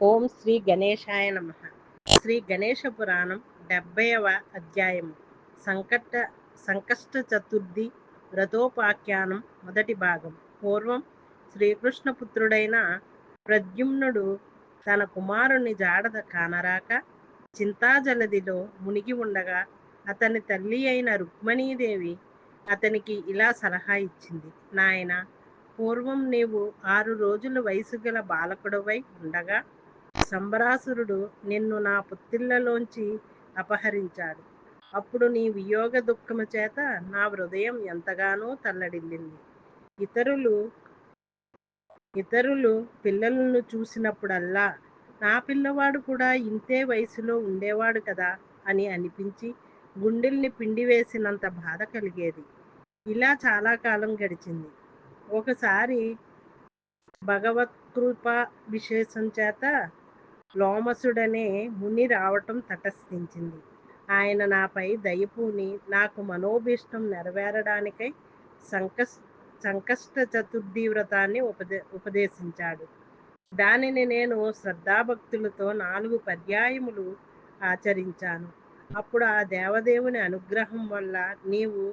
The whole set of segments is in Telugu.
ఓం శ్రీ గణేశాయ నమః. శ్రీ గణేశ పురాణం 70వ అధ్యాయము. సంకట సంకష్ట చతుర్థి వ్రతోపాఖ్యానం మొదటి భాగం. పూర్వం శ్రీకృష్ణపుత్రుడైన ప్రద్యుమ్నుడు తన కుమారుని జాడ కానరాక చింతాజలదిలో మునిగి ఉండగా అతని తల్లి అయిన రుక్మిణీదేవి అతనికి ఇలా సలహా ఇచ్చింది. నాయన, పూర్వం నీవు 6 రోజుల వయసు గల బాలకుడవై ఉండగా సంబరాసురుడు నిన్ను నా పుత్తిళ్లలోంచి అపహరించాడు. అప్పుడు నీ వియోగ దుఃఖము చేత నా హృదయం ఎంతగానో తల్లడిల్లింది. ఇతరులు ఇతరులు పిల్లలను చూసినప్పుడల్లా నా పిల్లవాడు కూడా ఇంతే వయసులో ఉండేవాడు కదా అని అనిపించి గుండెల్ని పిండివేసినంత బాధ కలిగేది. ఇలా చాలా కాలం గడిచింది. ఒకసారి భగవత్కృపా విశేషం చేత లోమసుడనే ముని రావటం తటస్థించింది. ఆయన నాపై దయపూని నాకు మనోభీష్టం నెరవేరడానికై సంకస్ సంకష్ట చతుర్థి వ్రతాన్ని ఉపదేశించాడు. దానిని నేను శ్రద్ధాభక్తులతో 4 పర్యాయములు ఆచరించాను. అప్పుడు ఆ దేవదేవుని అనుగ్రహం వల్ల నీవు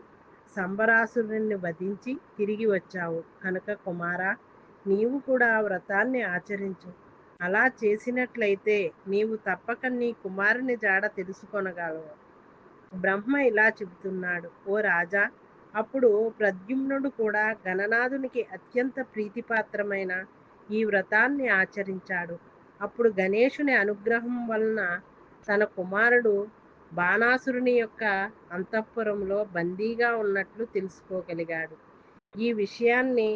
సంబరాసురుణ్ణి వధించి తిరిగి వచ్చావు కనుక కుమారా, నీవు కూడా ఆ వ్రతాన్ని ఆచరించు. అలా చేసినట్లయితే నీవు తప్పక నీ కుమారుని జాడ తెలుసుకొనగలవు. బ్రహ్మ ఇలా చెబుతున్నాడు. ఓ రాజా, అప్పుడు ప్రద్యుమ్నుడు కూడా గణనాథునికి అత్యంత ప్రీతిపాత్రమైన ఈ వ్రతాన్ని ఆచరించాడు. అప్పుడు గణేశుని అనుగ్రహం వలన తన కుమారుడు బాణాసురుని యొక్క అంతఃపురంలో బందీగా ఉన్నట్లు తెలుసుకోగలిగాడు. ఈ విషయాన్ని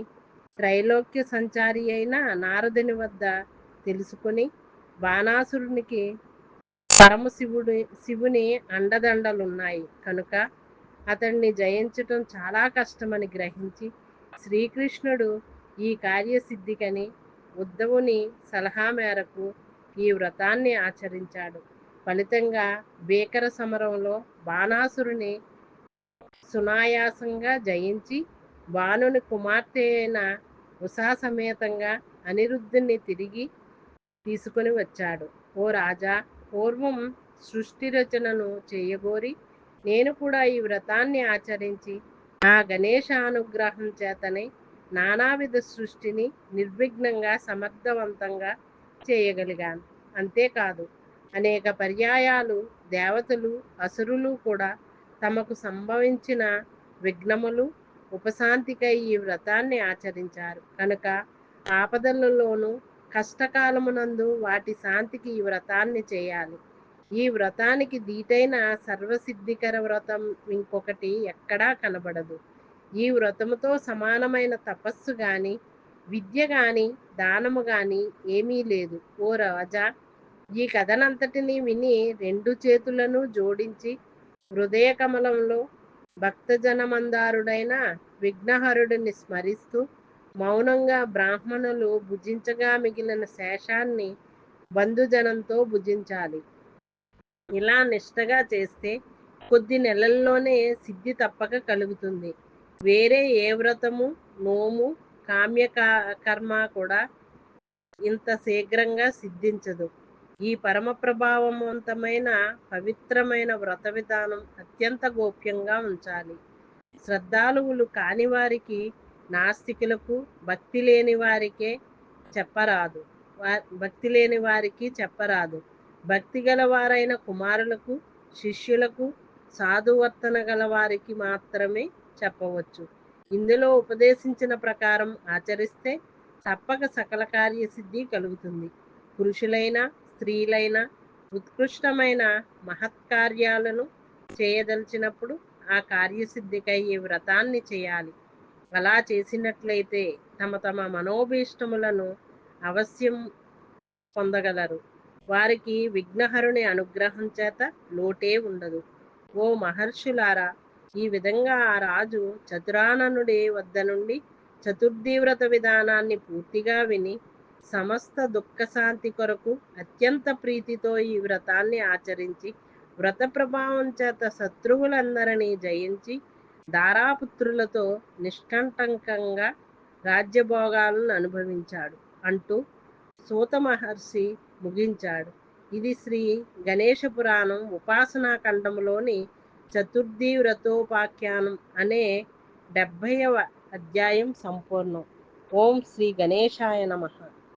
త్రైలోక్య సంచారి అయిన నారదుని వద్ద తెలుసుకొని బాణాసురునికి శివుని అండదండలున్నాయి కనుక అతన్ని జయించటం చాలా కష్టమని గ్రహించి శ్రీకృష్ణుడు ఈ కార్యసిద్ధికని ఉద్ధవుని సలహా మేరకు ఈ వ్రతాన్ని ఆచరించాడు. ఫలితంగా భీకర సమరంలో బాణాసురుని సునాయాసంగా జయించి బాణుని కుమార్తె అయిన ఉషా సమేతంగా అనిరుద్ధుని తిరిగి తీసుకొని వచ్చాడు. ఓ రాజా, పూర్వం సృష్టి రచనను చేయగోరి నేను కూడా ఈ వ్రతాన్ని ఆచరించి ఆ గణేశ అనుగ్రహం చేతనే నానావిధ సృష్టిని నిర్విఘ్నంగా సమర్థవంతంగా చేయగలిగాను. అంతేకాదు, అనేక పర్యాయాలు దేవతలు అసురులు కూడా తమకు సంభవించిన విఘ్నములు ఉపశాంతికై ఈ వ్రతాన్ని ఆచరించారు. కనుక ఆపదలలోనూ కష్టకాలమునందు వాటి శాంతికి ఈ వ్రతాన్ని చేయాలి. ఈ వ్రతానికి దీటైన సర్వసిద్ధికర వ్రతం ఇంకొకటి ఎక్కడా కనబడదు. ఈ వ్రతముతో సమానమైన తపస్సు గాని విద్య గాని దానము గాని ఏమీ లేదు. ఓ రాజా, ఈ కథనంతటిని విని 2 చేతులను జోడించి హృదయ కమలంలో భక్తజనమందారుడైన విఘ్నహరుడిని స్మరిస్తూ మౌనంగా బ్రాహ్మణులు భుజించగా మిగిలిన శేషాన్ని బంధుజనంతో భుజించాలి. ఇలా నిష్టగా చేస్తే కొద్ది నెలల్లోనే సిద్ధి తప్పక కలుగుతుంది. వేరే ఏ వ్రతము, నోము, కర్మ కూడా ఇంత శీఘ్రంగా సిద్ధించదు. ఈ పరమ ప్రభావవంతమైన పవిత్రమైన వ్రత విధానం అత్యంత గోప్యంగా ఉంచాలి. శ్రద్ధాలువులు కాని వారికి, నాస్తికులకు, భక్తి లేని వారికి చెప్పరాదు. భక్తి గలవారైన కుమారులకు, శిష్యులకు, సాధువర్తన గల వారికి మాత్రమే చెప్పవచ్చు. ఇందులో ఉపదేశించిన ప్రకారం ఆచరిస్తే తప్పక సకల కార్యసిద్ధి కలుగుతుంది. పురుషులైన, స్త్రీలైన ఉత్కృష్టమైన మహత్కార్యాలను చేయదలిచినప్పుడు ఆ కార్యసిద్ధికై ఈ వ్రతాన్ని చేయాలి. అలా చేసినట్లయితే తమ తమ మనోభీష్టములను అవశ్యం పొందగలరు. వారికి విఘ్నహరుని అనుగ్రహం చేత లోటే ఉండదు. ఓ మహర్షులారా, ఈ విధంగా ఆ రాజు చతురాననుడి వద్ద నుండి చతుర్థి వ్రత విధానాన్ని పూర్తిగా విని సమస్త దుఃఖశాంతి కొరకు అత్యంత ప్రీతితో ఈ వ్రతాన్ని ఆచరించి వ్రత ప్రభావం చేత శత్రువులందరినీ జయించి దారాపుత్రులతో నిష్కంటకంగా రాజ్యభోగాలను అనుభవించాడు అంటూ సూత మహర్షి ముగించాడు. ఇది శ్రీ గణేష పురాణం ఉపాసనా ఖండంలోని చతుర్థి వ్రతోపాఖ్యానం అనే 70వ అధ్యాయం సంపూర్ణం. ఓం శ్రీ గణేశాయ నమః.